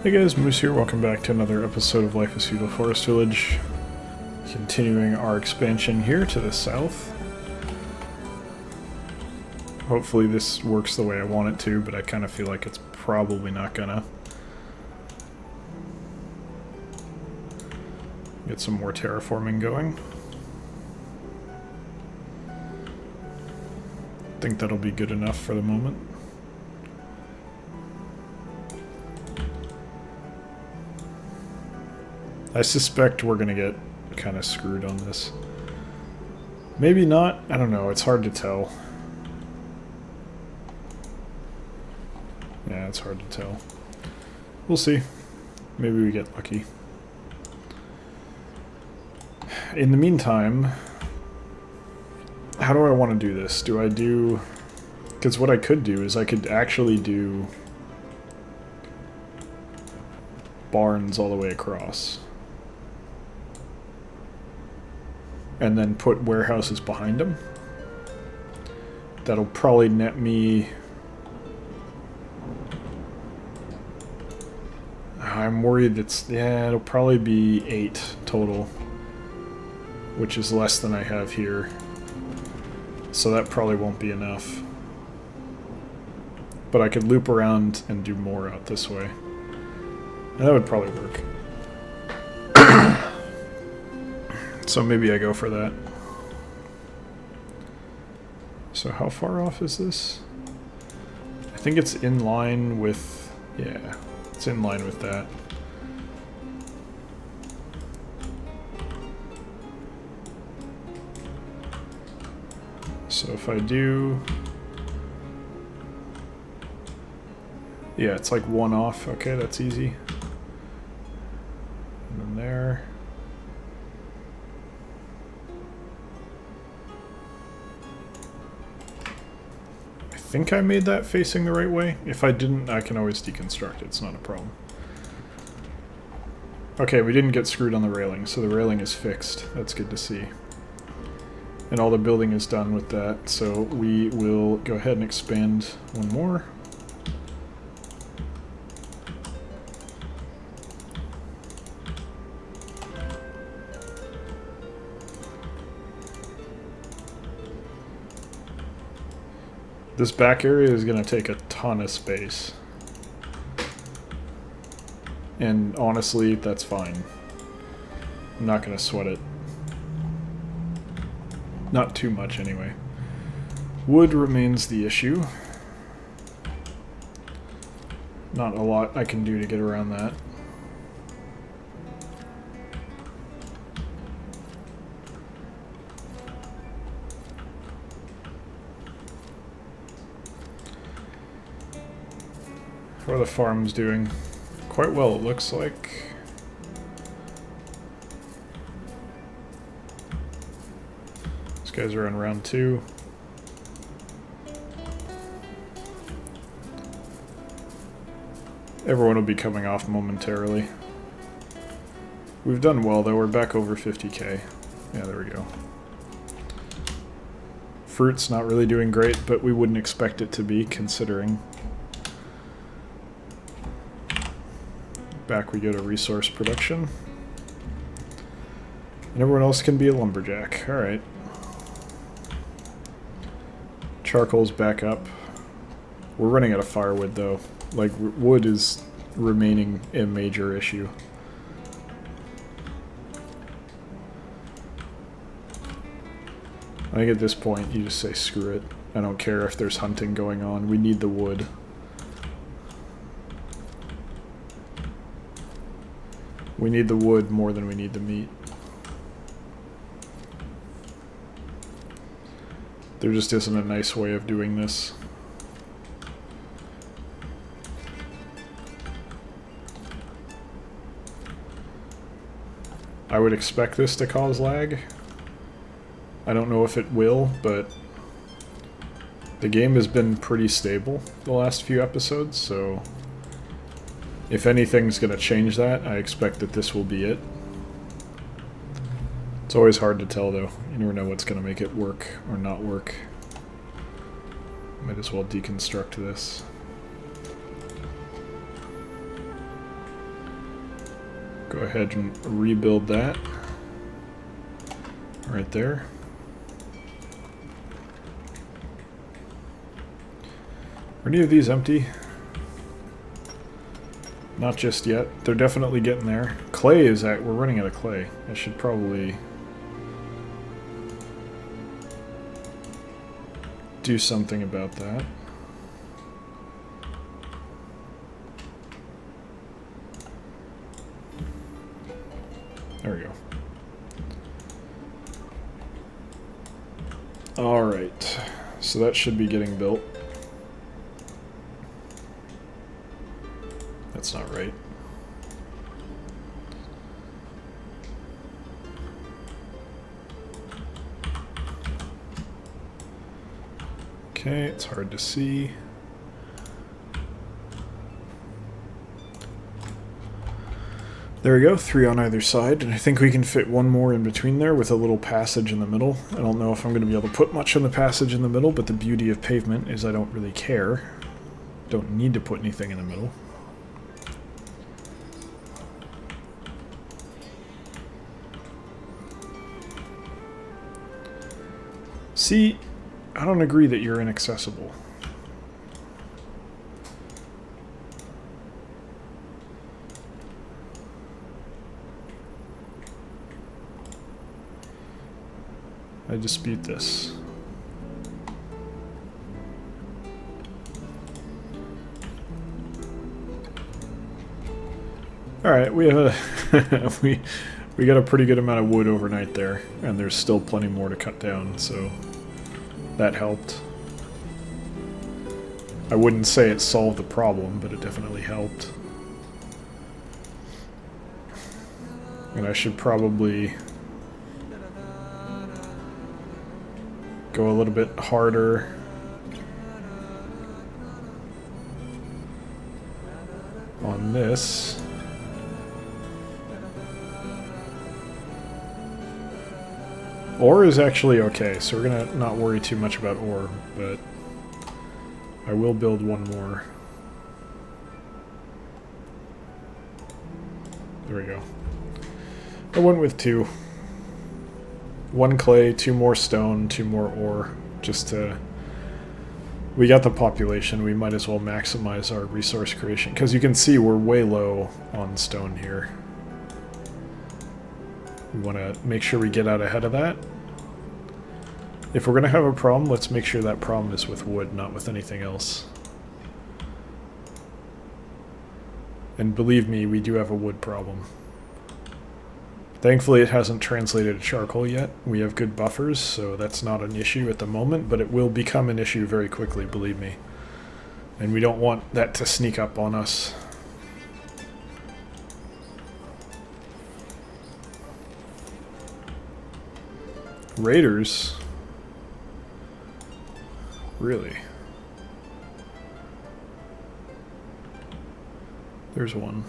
Hey guys, Moose here, welcome back to another episode of Life as Feudal Forest Village. Continuing our expansion here to the south. Hopefully this works the way I want it to, but I kind of feel like it's probably not gonna. Get some more terraforming going. I think that'll be good enough for the moment. I suspect we're gonna get kind of screwed on this. Maybe not, I don't know, it's hard to tell. Yeah, it's hard to tell. We'll see. Maybe we get lucky. In the meantime, how do I want to do this? Do I do... Because what I could do is I could actually do barns all the way across. And then put warehouses behind them. That'll probably net me... I'm worried it's... Yeah, it'll probably be 8 total. Which is less than I have here. So that probably won't be enough. But I could loop around and do more out this way. And that would probably work. So maybe I go for that. So how far off is this? I think it's in line with... Yeah, it's in line with that. So if I do... Yeah, it's like 1 off. Okay, that's easy. And then there... I think I made that facing the right way. If I didn't, I can always deconstruct it. It's not a problem. Okay, we didn't get screwed on the railing, so the railing is fixed. That's good to see. And all the building is done with that, so we will go ahead and expand one more. This back area is going to take a ton of space. And honestly, that's fine. I'm not going to sweat it. Not too much, anyway. Wood remains the issue. Not a lot I can do to get around that. How are the farms doing? Quite well, it looks like. These guys are on round 2. Everyone will be coming off momentarily. We've done well though, we're back over 50k. Yeah, there we go. Fruit's not really doing great, but we wouldn't expect it to be, considering. Back we go to resource production. And everyone else can be a lumberjack. Alright. Charcoal's back up. We're running out of firewood though. Like, wood is remaining a major issue. I think at this point you just say screw it. I don't care if there's hunting going on. We need the wood. We need the wood more than we need the meat. There just isn't a nice way of doing this. I would expect this to cause lag. I don't know if it will, but the game has been pretty stable the last few episodes, so if anything's going to change that, I expect that this will be it. It's always hard to tell though. You never know what's going to make it work or not work. Might as well deconstruct this. Go ahead and rebuild that. Right there. Are any of these empty? Not just yet. They're definitely getting there. Clay is at... We're running out of clay. I should probably do something about that. There we go. Alright. So that should be getting built. That's not right. Okay, it's hard to see. There we go, 3 on either side, and I think we can fit one more in between there with a little passage in the middle. I don't know if I'm going to be able to put much on the passage in the middle, but the beauty of pavement is I don't really care. Don't need to put anything in the middle. See, I don't agree that you're inaccessible. I dispute this. Alright, we have a we got a pretty good amount of wood overnight there, and there's still plenty more to cut down, so that helped. I wouldn't say it solved the problem, but it definitely helped. And I should probably go a little bit harder on this. Ore is actually okay, so we're gonna not worry too much about ore, but I will build one more. There we go. I went with 2. 1 clay, 2 more stone, 2 more ore, just to... We got the population, we might as well maximize our resource creation, because you can see we're way low on stone here. We want to make sure we get out ahead of that. If we're going to have a problem, let's make sure that problem is with wood, not with anything else. And believe me, we do have a wood problem. Thankfully, it hasn't translated to charcoal yet. We have good buffers, so that's not an issue at the moment, but it will become an issue very quickly, believe me. And we don't want that to sneak up on us. Raiders? Really? There's one.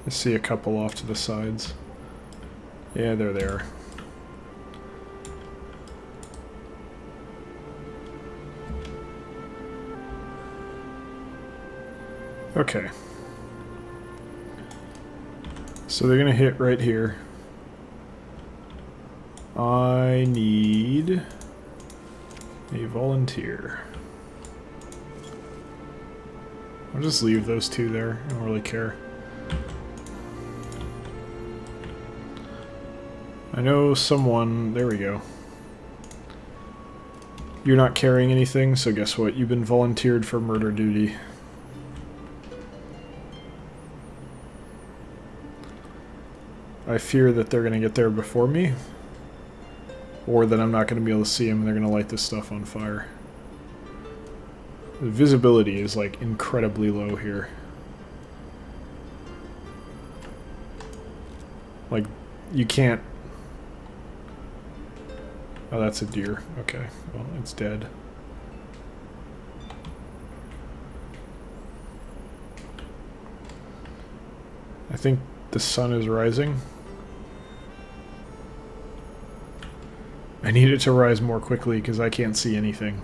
I see a couple off to the sides. Yeah, they're there. Okay. So they're gonna hit right here. I need a volunteer. I'll just leave those 2 there. I don't really care. I know someone... There we go. You're not carrying anything, so guess what? You've been volunteered for murder duty. I fear that they're going to get there before me. Or that I'm not going to be able to see them and they're going to light this stuff on fire. The visibility is like incredibly low here. Like, you can't... Oh, that's a deer. Okay, well, it's dead. I think the sun is rising. I need it to rise more quickly because I can't see anything.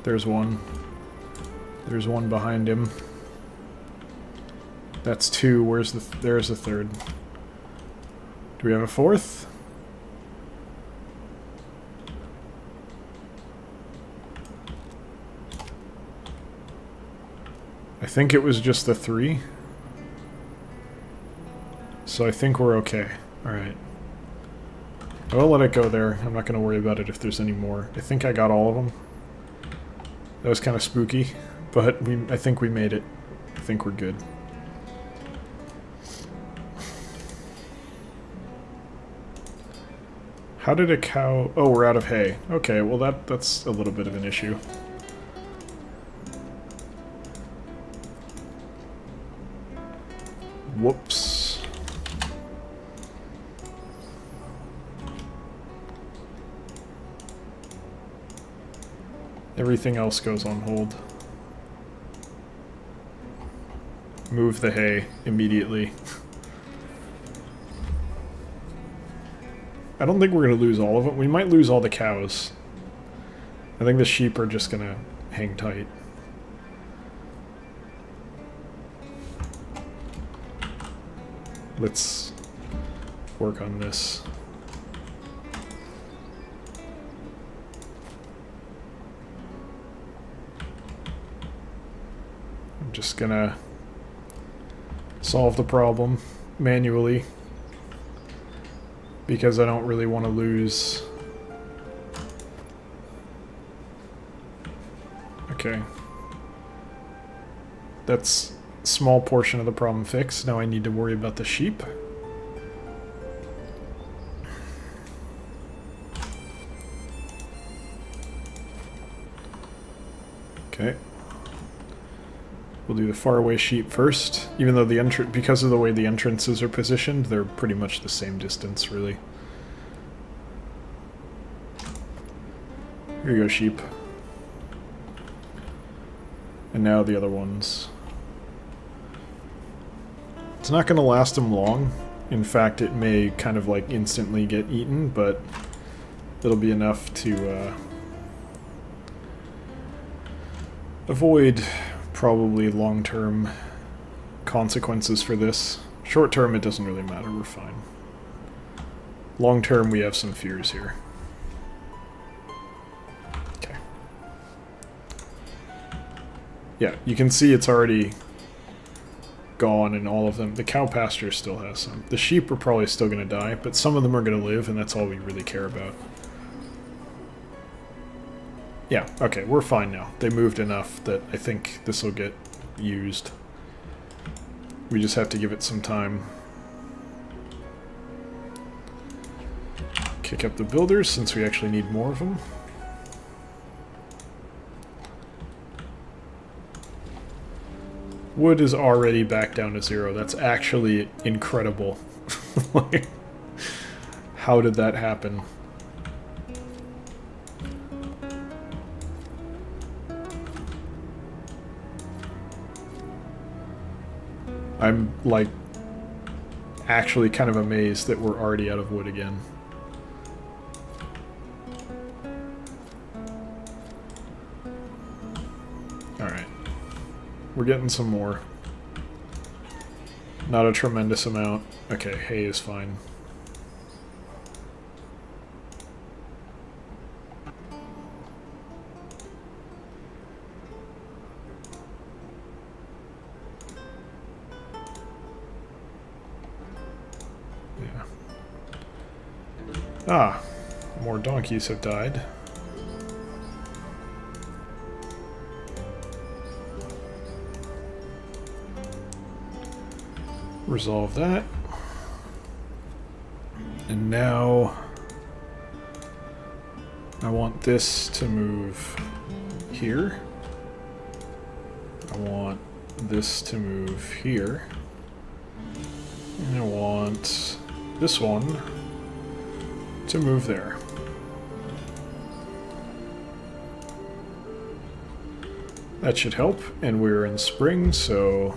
There's one. There's one behind him. That's two. Where's the... there's the third. Do we have a fourth? I think it was just the three. So I think we're okay. Alright. I will let it go there. I'm not going to worry about it if there's any more. I think I got all of them. That was kind of spooky, but I think we made it. I think we're good. How did a cow... oh, we're out of hay. Okay, well that's a little bit of an issue. Whoops. Everything else goes on hold. Move the hay immediately. I don't think we're going to lose all of it. We might lose all the cows. I think the sheep are just going to hang tight. Let's work on this. I'm just going to solve the problem manually, because I don't really want to lose. Okay. That's a small portion of the problem fixed. Now I need to worry about the sheep. Okay. We'll do the faraway sheep first, even though the because of the way the entrances are positioned, they're pretty much the same distance, really. Here you go, sheep. And now the other ones. It's not going to last them long. In fact, it may kind of like instantly get eaten, but it'll be enough to avoid probably long-term consequences for this. Short-term, it doesn't really matter. We're fine. Long-term, we have some fears here. Okay. Yeah, you can see it's already gone in all of them. The cow pasture still has some. The sheep are probably still going to die, but some of them are going to live, and that's all we really care about. Yeah, okay, we're fine now. They moved enough that I think this will get used. We just have to give it some time. Kick up the builders since we actually need more of them. Wood is already back down to 0. That's actually incredible. Like, how did that happen? I'm, like, actually kind of amazed that we're already out of wood again. Alright. We're getting some more. Not a tremendous amount. Okay, hay is fine. Ah, more donkeys have died. Resolve that. And now I want this to move here. I want this to move here. And I want this one to move there. That should help, and we're in spring, so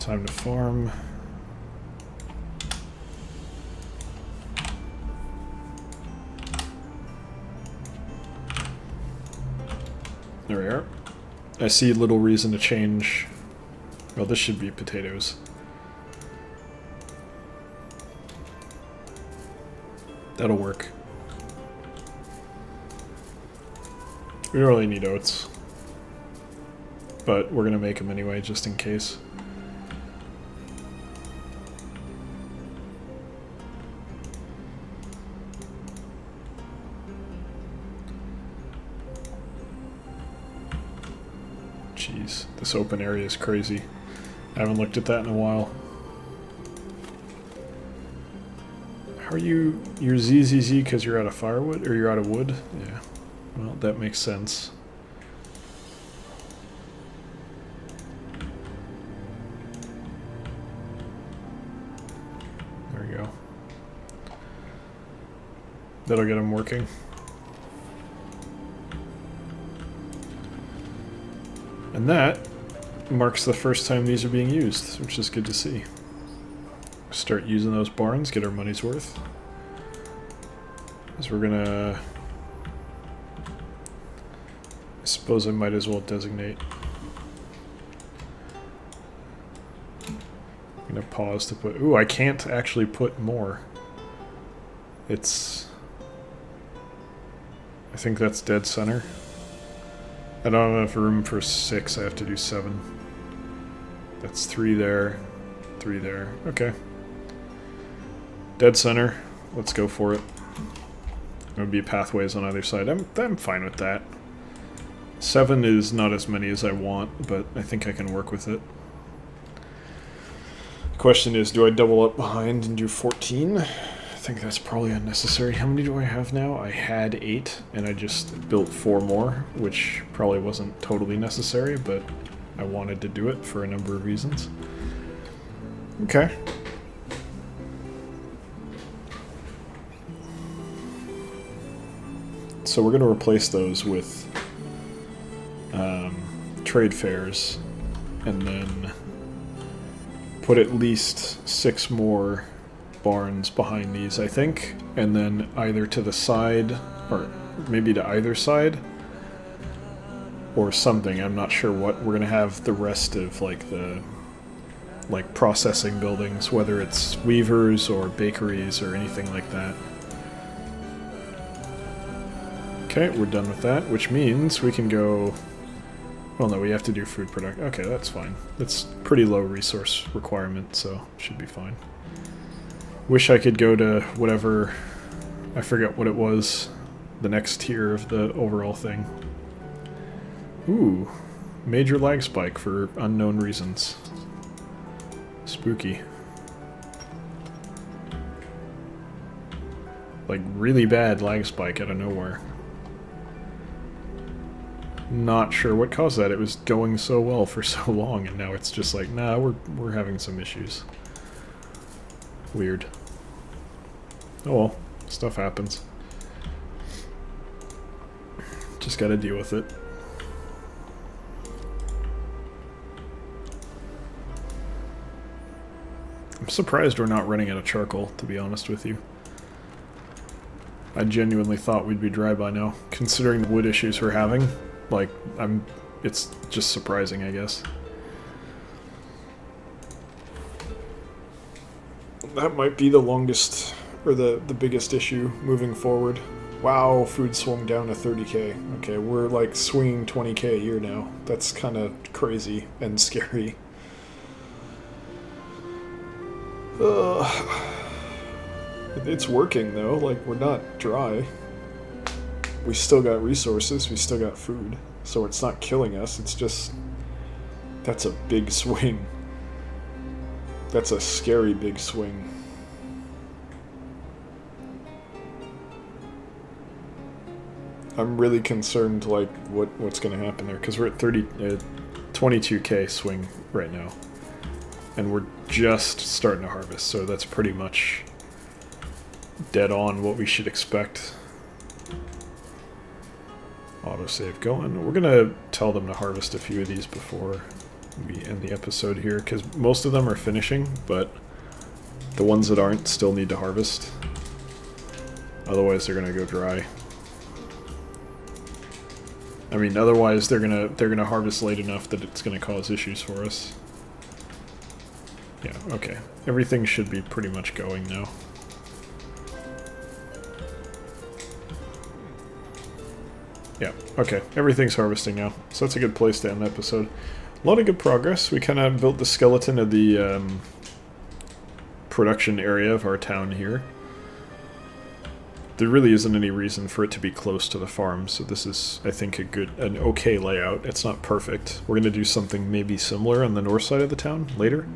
time to farm. There we are. I see little reason to change. Well, this should be potatoes. That'll work. We don't really need oats. But we're gonna make them anyway, just in case. Jeez, this open area is crazy. I haven't looked at that in a while. How are you? You're ZZZ because you're out of firewood? Or you're out of wood? Yeah. Well, that makes sense. There we go. That'll get them working. And that marks the first time these are being used, which is good to see. Start using those barns, get our money's worth. Because we're gonna... I suppose I might as well designate. I'm gonna pause to put... Ooh, I can't actually put more. It's... I think that's dead center. I don't have enough room for 6, I have to do 7. That's 3 there, 3 there. Okay. Dead center. Let's go for it. There would be pathways on either side. I'm fine with that. 7 is not as many as I want, but I think I can work with it. The question is, do I double up behind and do 14? I think that's probably unnecessary. How many do I have now? I had 8, and I just built 4 more, which probably wasn't totally necessary, but I wanted to do it for a number of reasons. Okay. So we're going to replace those with trade fairs, and then put at least 6 more barns behind these, I think, and then either to the side, or maybe to either side, or something. I'm not sure what. We're gonna have the rest of like the processing buildings, whether it's weavers or bakeries or anything like that. Okay, we're done with that, which means we can go... Well, no, we have to do food production. Okay, that's fine. That's pretty low resource requirement, so should be fine. Wish I could go to whatever... I forget what it was. The next tier of the overall thing. Ooh. Major lag spike for unknown reasons. Spooky. Like, really bad lag spike out of nowhere. Not sure what caused that. It was going so well for so long, and now it's just like, nah, we're having some issues. Weird. Oh well, stuff happens. Just gotta deal with it. I'm surprised we're not running out of charcoal, to be honest with you. I genuinely thought we'd be dry by now, considering the wood issues we're having. Like, it's just surprising, I guess. That might be the longest, or the biggest issue moving forward. Wow, food swung down to 30k. Okay, we're like swinging 20k a year now. That's kind of crazy and scary. It's working though, like we're not dry. We still got resources, we still got food. So it's not killing us, it's just... That's a big swing. That's a scary big swing. I'm really concerned, like, what's gonna happen there, because we're at 22k swing right now. And we're just starting to harvest, so that's pretty much dead on what we should expect. Autosave going. We're gonna tell them to harvest a few of these before we end the episode here, because most of them are finishing, but the ones that aren't still need to harvest. Otherwise they're gonna go dry. I mean, otherwise they're gonna harvest late enough that it's gonna cause issues for us. Yeah, okay. Everything should be pretty much going now. Yeah, okay. Everything's harvesting now. So that's a good place to end the episode. A lot of good progress. We kind of built the skeleton of the production area of our town here. There really isn't any reason for it to be close to the farm, so this is, I think, an okay layout. It's not perfect. We're going to do something maybe similar on the north side of the town later.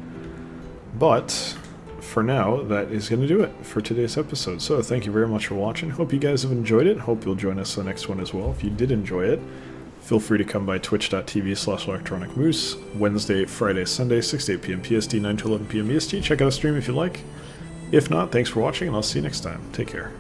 But for now, that is going to do it for today's episode. So thank you very much for watching. Hope you guys have enjoyed it. Hope you'll join us for the next one as well. If you did enjoy it, feel free to come by twitch.tv/electronicmoose, Wednesday, Friday, Sunday, 6 to 8 p.m. PST, 9 to 11 p.m. EST. Check out a stream if you like. If not, thanks for watching, and I'll see you next time. Take care.